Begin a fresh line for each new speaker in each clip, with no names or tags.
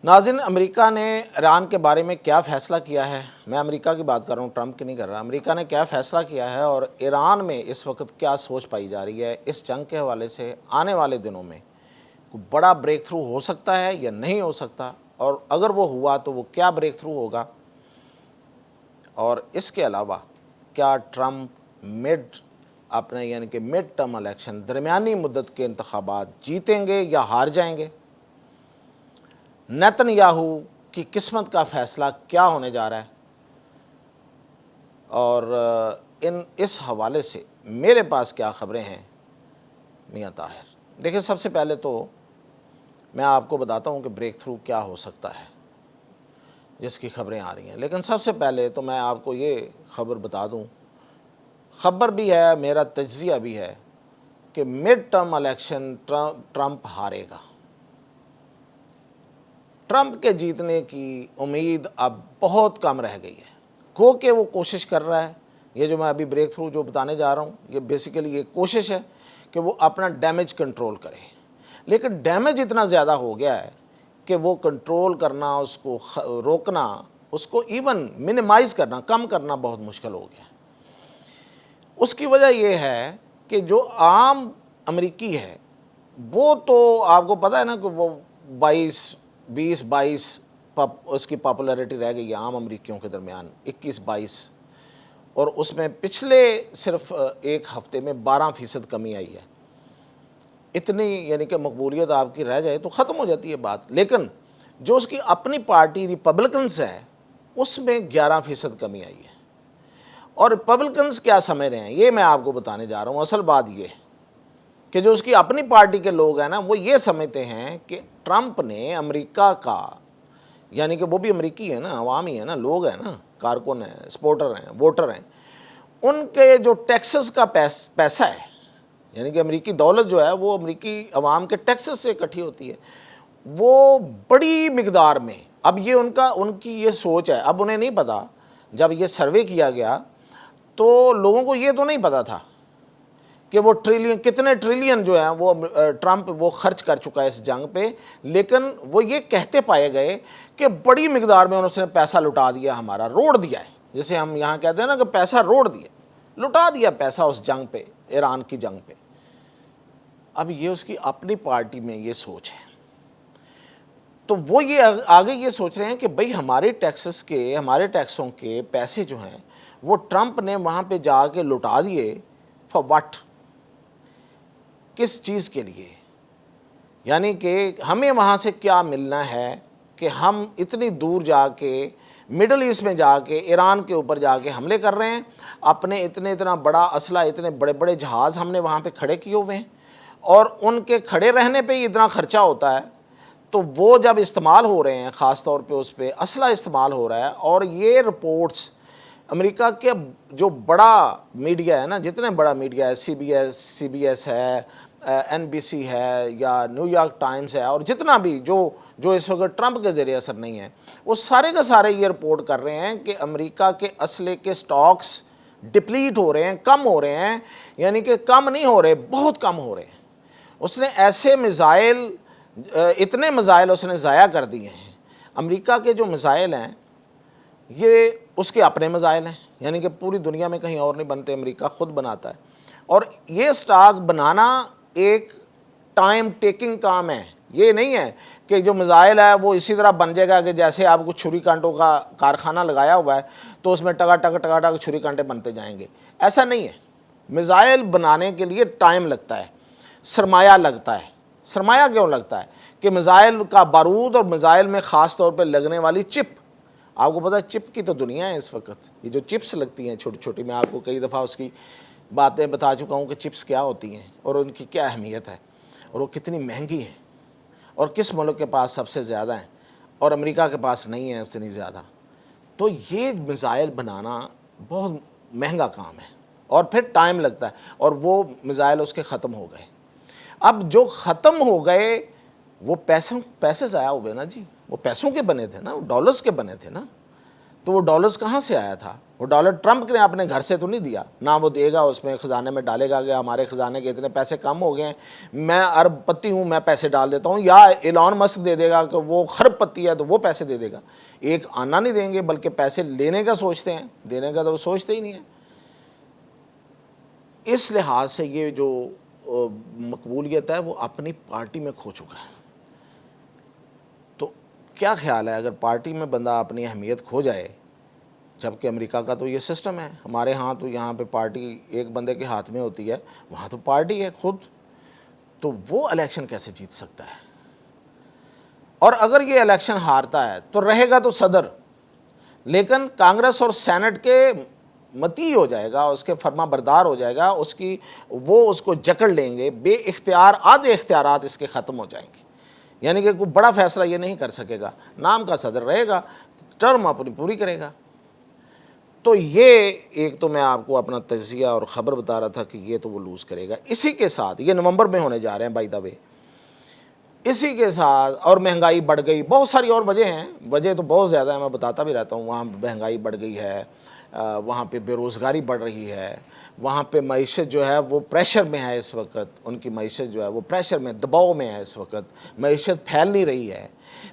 नाज़रीन, अमेरिका ने ईरान के बारे में क्या फ़ैसला किया है। मैं अमेरिका की बात कर रहा हूँ, ट्रंप की नहीं कर रहा। अमेरिका ने क्या फ़ैसला किया है और ईरान में इस वक्त क्या सोच पाई जा रही है, इस जंग के हवाले से आने वाले दिनों में कोई बड़ा ब्रेक थ्रू हो सकता है या नहीं हो सकता, और अगर वो हुआ तो वो क्या ब्रेक थ्रू होगा। और इसके अलावा क्या ट्रंप अपने यानी कि मिड टर्म इलेक्शन, दरमियानी मुद्दत के इंतखाबात जीतेंगे या हार जाएंगे। नेतन्याहू की किस्मत का फ़ैसला क्या होने जा रहा है। और इस हवाले से मेरे पास क्या ख़बरें हैं मियाँ ताहिर। देखिए, सबसे पहले तो मैं आपको बताता हूँ कि ब्रेक थ्रू क्या हो सकता है जिसकी ख़बरें आ रही हैं। लेकिन सबसे पहले तो मैं आपको ये ख़बर बता दूँ, ख़बर भी है, मेरा तज्ज़िया भी है कि मिड टर्म इलेक्शन ट्रंप हारेगा। ट्रंप के जीतने की उम्मीद अब बहुत कम रह गई है। गो के वो कोशिश कर रहा है। ये जो मैं अभी ब्रेक थ्रू जो बताने जा रहा हूँ, ये बेसिकली ये कोशिश है कि वो अपना डैमेज कंट्रोल करे। लेकिन डैमेज इतना ज़्यादा हो गया है कि वो कंट्रोल करना, उसको रोकना, उसको इवन मिनिमाइज़ करना, कम करना बहुत मुश्किल हो गया। उसकी वजह यह है कि जो आम अमरीकी है वो तो आपको पता है ना कि वो 20-22 उसकी पॉपुलैरिटी रह गई है आम अमरीकियों के दरमियान, 21-22, और उसमें पिछले सिर्फ एक हफ्ते में 12% कमी आई है। इतनी यानी कि मकबूलियत आपकी रह जाए तो ख़त्म हो जाती है बात। लेकिन जो उसकी अपनी पार्टी रिपब्लिकन्स है उसमें 11% कमी आई है। और रिपब्लिकन्स क्या समझ रहे हैं ये मैं आपको बताने जा रहा हूँ। असल बात ये कि जो उसकी अपनी पार्टी के लोग हैं ना, वो ये समझते हैं कि ट्रंप ने अमेरिका का, यानी कि वो भी अमेरिकी है ना, अवाम ही है ना, लोग हैं ना, कारकुन हैं, सपोर्टर हैं, वोटर हैं, उनके जो टैक्सेस का पैसा है, यानी कि अमेरिकी दौलत जो है वो अमेरिकी अवाम के टैक्सेस से इकट्ठी होती है, वो बड़ी मिकदार में। अब ये उनकी ये सोच है। अब उन्हें नहीं पता, जब ये सर्वे किया गया तो लोगों को ये तो नहीं पता था कि वो कितने ट्रिलियन जो है वो ट्रंप वो खर्च कर चुका है इस जंग पे। लेकिन वो ये कहते पाए गए कि बड़ी मिकदार में उसने पैसा लुटा दिया, हमारा रोड़ दिया है, जैसे हम यहाँ कहते हैं ना कि पैसा रोड़ दिया, लुटा दिया पैसा उस जंग पे, ईरान की जंग पे। अब ये उसकी अपनी पार्टी में ये सोच है, तो वो ये आगे ये सोच रहे हैं कि भाई हमारे टैक्सों के पैसे जो हैं वो ट्रंप ने वहाँ पे जाके लुटा दिए। फॉर व्हाट, किस चीज़ के लिए? यानी कि हमें वहाँ से क्या मिलना है कि हम इतनी दूर जाके मिडल ईस्ट में जाके ईरान के ऊपर जाके हमले कर रहे हैं। अपने इतना बड़ा असला, इतने बड़े बड़े जहाज़ हमने वहाँ पे खड़े किए हुए हैं, और उनके खड़े रहने पे ही इतना ख़र्चा होता है। तो वो जब इस्तेमाल हो रहे हैं, ख़ास तौर पे उस पर असला इस्तेमाल हो रहा है। और ये रिपोर्ट्स अमेरिका के जो बड़ा मीडिया है ना, जितने बड़ा मीडिया है, CBS है, NBC है, या न्यूयॉर्क टाइम्स है, और जितना भी जो इस वक्त ट्रंप के ज़रिए असर नहीं है, वो सारे के सारे ये रिपोर्ट कर रहे हैं कि अमेरिका के असले के स्टॉक्स डिप्लीट हो रहे हैं, कम हो रहे हैं। यानी कि कम नहीं हो रहे, बहुत कम हो रहे हैं। उसने ऐसे मिज़ाइल, इतने मिज़ाइल उसने ज़ाया कर दिए हैं। अमेरिका के जो मिज़ाइल हैं ये उसके अपने मिज़ाइल हैं, यानी कि पूरी दुनिया में कहीं और नहीं बनते, अमेरिका ख़ुद बनाता है। और ये स्टॉक बनाना एक टाइम टेकिंग काम है। ये नहीं है कि जो मिज़ाइल है वो इसी तरह बन जाएगा कि जैसे आप कुछ छुरी कांटों का कारखाना लगाया हुआ है तो उसमें टका छुरी कांटे बनते जाएंगे। ऐसा नहीं है। मिज़ाइल बनाने के लिए टाइम लगता है, सरमाया लगता है। सरमाया क्यों लगता है? कि मिज़ाइल का बारूद और मिज़ाइल में ख़ास तौर पर लगने वाली चिप, आपको पता है चिप की तो दुनिया है इस वक्त। ये जो चिप्स लगती हैं छोटी छोटी, मैं आपको कई दफ़ा उसकी बातें बता चुका हूँ कि चिप्स क्या होती हैं और उनकी क्या अहमियत है, और वो कितनी महंगी हैं, और किस मुल्क के पास सबसे ज़्यादा है और अमेरिका के पास नहीं है उतनी ज़्यादा। तो ये मिज़ाइल बनाना बहुत महंगा काम है और फिर टाइम लगता है, और वो मिज़ाइल उसके ख़त्म हो गए। अब जो ख़त्म हो गए वो पैसे ज़ाया हो गए ना जी। वो पैसों के बने थे ना, वो डॉलर्स के बने थे ना। तो वो डॉलर्स कहाँ से आया था? वो डॉलर ट्रंप ने अपने घर से तो नहीं दिया, ना वो देगा, उसमें ख़जाने में डालेगा कि हमारे ख़जाने के इतने पैसे कम हो गए हैं, मैं अरबपति हूँ, मैं पैसे डाल देता हूँ, या एलॉन मस्क दे देगा कि वो खरबपति है तो वो पैसे दे देगा। एक आना नहीं देंगे, बल्कि पैसे लेने का सोचते हैं, देने का तो वो सोचते ही नहीं है। इस लिहाज से ये जो मकबूलियत है वो अपनी पार्टी में खो चुका है। तो क्या ख्याल है, अगर पार्टी में बंदा अपनी अहमियत खो जाए, जबकि अमेरिका का तो ये सिस्टम है, हमारे यहाँ तो यहाँ पे पार्टी एक बंदे के हाथ में होती है, वहाँ तो पार्टी है खुद, तो वो इलेक्शन कैसे जीत सकता है? और अगर ये इलेक्शन हारता है तो रहेगा तो सदर, लेकिन कांग्रेस और सेनेट के मती हो जाएगा, उसके फर्मा बरदार हो जाएगा, उसकी वो उसको जकड़ लेंगे, बेइख्तियार आधे इख्तियारात इसके ख़त्म हो जाएंगे, यानी कि कोई बड़ा फैसला ये नहीं कर सकेगा, नाम का सदर रहेगा, टर्म अपनी पूरी करेगा। तो ये एक तो मैं आपको अपना तजिया और ख़बर बता रहा था कि ये तो वो लूज़ करेगा। इसी के साथ ये नवंबर में होने जा रहे हैं बाय द वे, इसी के साथ और महंगाई बढ़ गई, बहुत सारी और वजह हैं, वजह तो बहुत ज़्यादा है, मैं बताता भी रहता हूँ। वहाँ महंगाई बढ़ गई है, वहाँ पे बेरोज़गारी बढ़ रही है, वहाँ पे मईशत जो है वो प्रेशर में है इस वक्त, उनकी मईशत जो है वो प्रेशर में, दबाव में है इस वक्त, मईशत फैल नहीं रही है।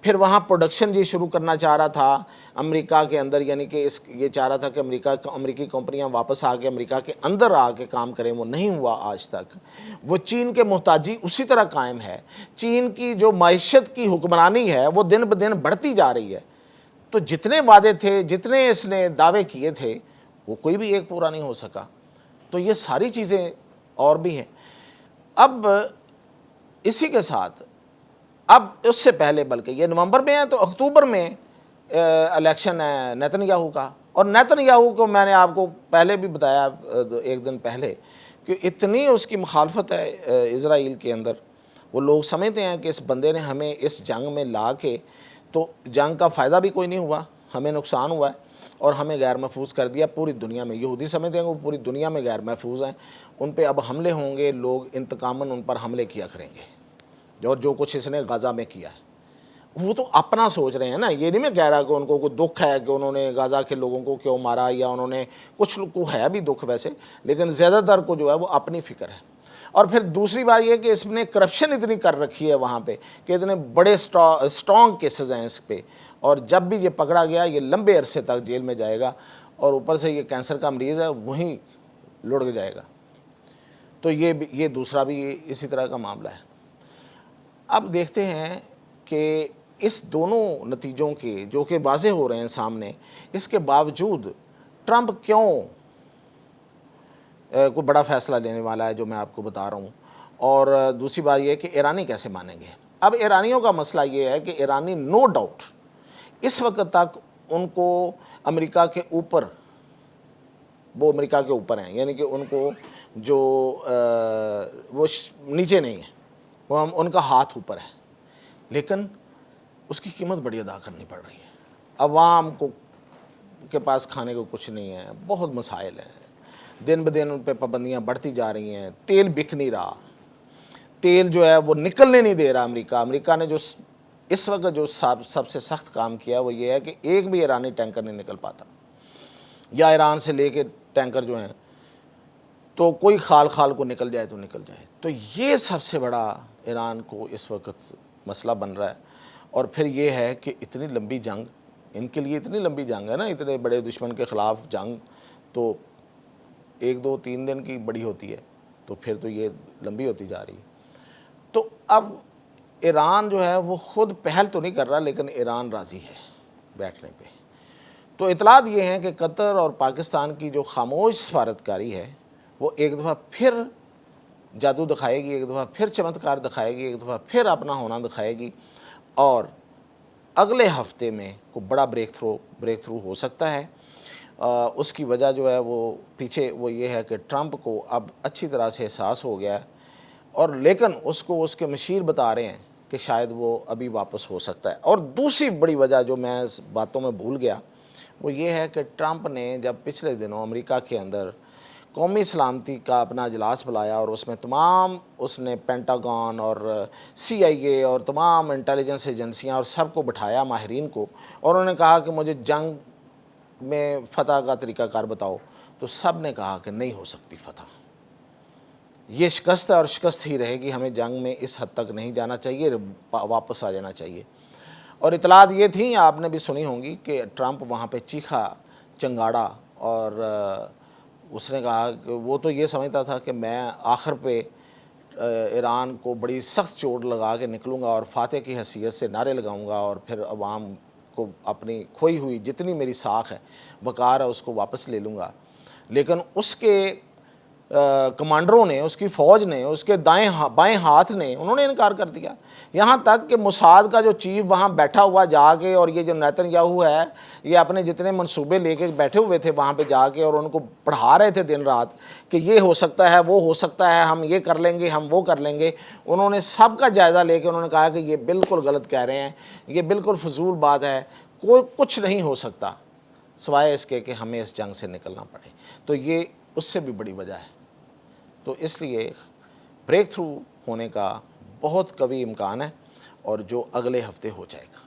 फिर वहाँ प्रोडक्शन जी शुरू करना चाह रहा था अमेरिका के अंदर, यानी कि ये चाह रहा था कि अमेरिकी कंपनियाँ वापस आके अमेरिका के अंदर आके काम करें, वो नहीं हुआ आज तक। वो चीन के मोहताजी उसी तरह कायम है, चीन की जो मईशत की हुक्मरानी है वो दिन ब दिन बढ़ती जा रही है। तो जितने वादे थे, जितने इसने दावे किए थे, वो कोई भी एक पूरा नहीं हो सका। तो ये सारी चीज़ें और भी हैं। अब इसी के साथ, अब उससे पहले, बल्कि ये नवंबर में है तो अक्टूबर में इलेक्शन है नेतन्याहू का, और नेतन्याहू को मैंने आपको पहले भी बताया एक दिन पहले कि इतनी उसकी मुखालफत है इज़राइल के अंदर। वो लोग समझते हैं कि इस बंदे ने हमें इस जंग में ला के, तो जंग का फ़ायदा भी कोई नहीं हुआ, हमें नुकसान हुआ है और हमें गैर महफूज कर दिया पूरी दुनिया में। यहूदी समझते हैं वो पूरी दुनिया में गैर महफूज हैं, उन पर अब हमले होंगे, लोग इंतकामन उन पर हमले किया करेंगे, और जो कुछ इसने गाज़ा में किया है वो तो अपना सोच रहे हैं ना। ये नहीं मैं कह रहा कि उनको कोई दुख है कि उन्होंने गाज़ा के लोगों को क्यों मारा, या उन्होंने, कुछ लोग को है भी दुख वैसे, लेकिन ज़्यादातर को जो है वो अपनी फ़िक्र है। और फिर दूसरी बात यह कि इसने करप्शन इतनी कर रखी है वहाँ पे कि इतने बड़े स्ट्रॉन्ग केसेस हैं इस पर, और जब भी ये पकड़ा गया ये लंबे अरसे तक जेल में जाएगा, और ऊपर से ये कैंसर का मरीज़ है वहीं लुढ़क जाएगा। तो ये दूसरा भी इसी तरह का मामला है। अब देखते हैं कि इस दोनों नतीजों के जो कि वाज़ेह हो रहे हैं सामने, इसके बावजूद ट्रंप क्यों कोई बड़ा फ़ैसला लेने वाला है, जो मैं आपको बता रहा हूँ। और दूसरी बात यह है कि ईरानी कैसे मानेंगे। अब ईरानियों का मसला ये है कि ईरानी नो डाउट इस वक्त तक उनको अमेरिका के ऊपर, वो अमेरिका के ऊपर हैं, यानी कि उनको जो वो नीचे नहीं है, वो उनका हाथ ऊपर है, लेकिन उसकी कीमत बड़ी अदा करनी पड़ रही है। अवाम को के पास खाने को कुछ नहीं है, बहुत मसाइल हैं, दिन ब दिन उन पर पाबंदियाँ बढ़ती जा रही हैं, तेल बिक नहीं रहा, तेल जो है वो निकलने नहीं दे रहा अमेरिका ने जो इस वक्त जो सबसे सख्त काम किया वो ये है कि एक भी ईरानी टैंकर नहीं निकल पाता, या ईरान से लेके टैंकर जो हैं तो कोई खाल को निकल जाए तो निकल जाए। तो ये सबसे बड़ा ईरान को इस वक्त मसला बन रहा है। और फिर ये है कि इतनी लंबी जंग, इनके लिए इतनी लंबी जंग है ना, इतने बड़े दुश्मन के ख़िलाफ़ जंग तो 1 2 3 दिन की बड़ी होती है, तो फिर तो ये लंबी होती जा रही है। तो अब ईरान जो है वो ख़ुद पहल तो नहीं कर रहा, लेकिन ईरान राज़ी है बैठने पे। तो इतलात ये हैं कि कतर और पाकिस्तान की जो खामोश सफारतकारी है वो एक दफ़ा फिर जादू दिखाएगी, एक दफ़ा फिर चमत्कार दिखाएगी, एक दफ़ा फिर अपना होना दिखाएगी, और अगले हफ्ते में कोई बड़ा ब्रेक थ्रू हो सकता है। उसकी वजह जो है वो पीछे वो ये है कि ट्रंप को अब अच्छी तरह से एहसास हो गया है, और लेकिन उसको उसके मशीर बता रहे हैं कि शायद वो अभी वापस हो सकता है। और दूसरी बड़ी वजह जो मैं इस बातों में भूल गया वो ये है कि ट्रंप ने जब पिछले दिनों अमेरिका के अंदर कौमी सलामती का अपना इजलास बुलाया, और उसमें तमाम उसने पेंटागन और CIA और तमाम इंटेलिजेंस एजेंसियां और सबको बिठाया, माहिरीन को, और उन्होंने कहा कि मुझे जंग में फ़तह का तरीक़ाकार बताओ, तो सब ने कहा कि नहीं हो सकती फ़तह, ये शिकस्त और शिकस्त ही रहेगी, हमें जंग में इस हद तक नहीं जाना चाहिए, वापस आ जाना चाहिए। और इतलात ये थी, आपने भी सुनी होंगी, कि ट्रंप वहाँ पे चीखा चंगाड़ा और उसने कहा कि वो तो ये समझता था कि मैं आखिर पे ईरान को बड़ी सख्त चोट लगा के निकलूँगा और फातह की हैसियत से नारे लगाऊँगा और फिर अवाम को अपनी खोई हुई जितनी मेरी साख है, वक़ार है, उसको वापस ले लूँगा। लेकिन उसके कमांडरों ने, उसकी फ़ौज ने, उसके बाएं हाथ ने, उन्होंने इनकार कर दिया। यहाँ तक कि मोसाद का जो चीफ वहाँ बैठा हुआ जाके, और ये जो नेतन्याहू है, ये अपने जितने मंसूबे लेके बैठे हुए थे वहाँ पे जाके और उनको पढ़ा रहे थे दिन रात कि ये हो सकता है, वो हो सकता है, हम ये कर लेंगे, हम वो कर लेंगे। उन्होंने सब का जायज़ा लेके उन्होंने कहा कि ये बिल्कुल गलत कह रहे हैं, ये बिल्कुल फजूल बात है, कोई कुछ नहीं हो सकता सिवाय इसके कि हमें इस जंग से निकलना पड़े। तो ये उससे भी बड़ी वजह है। तो इसलिए ब्रेक थ्रू होने का बहुत कभी इम्कान है, और जो अगले हफ्ते हो जाएगा।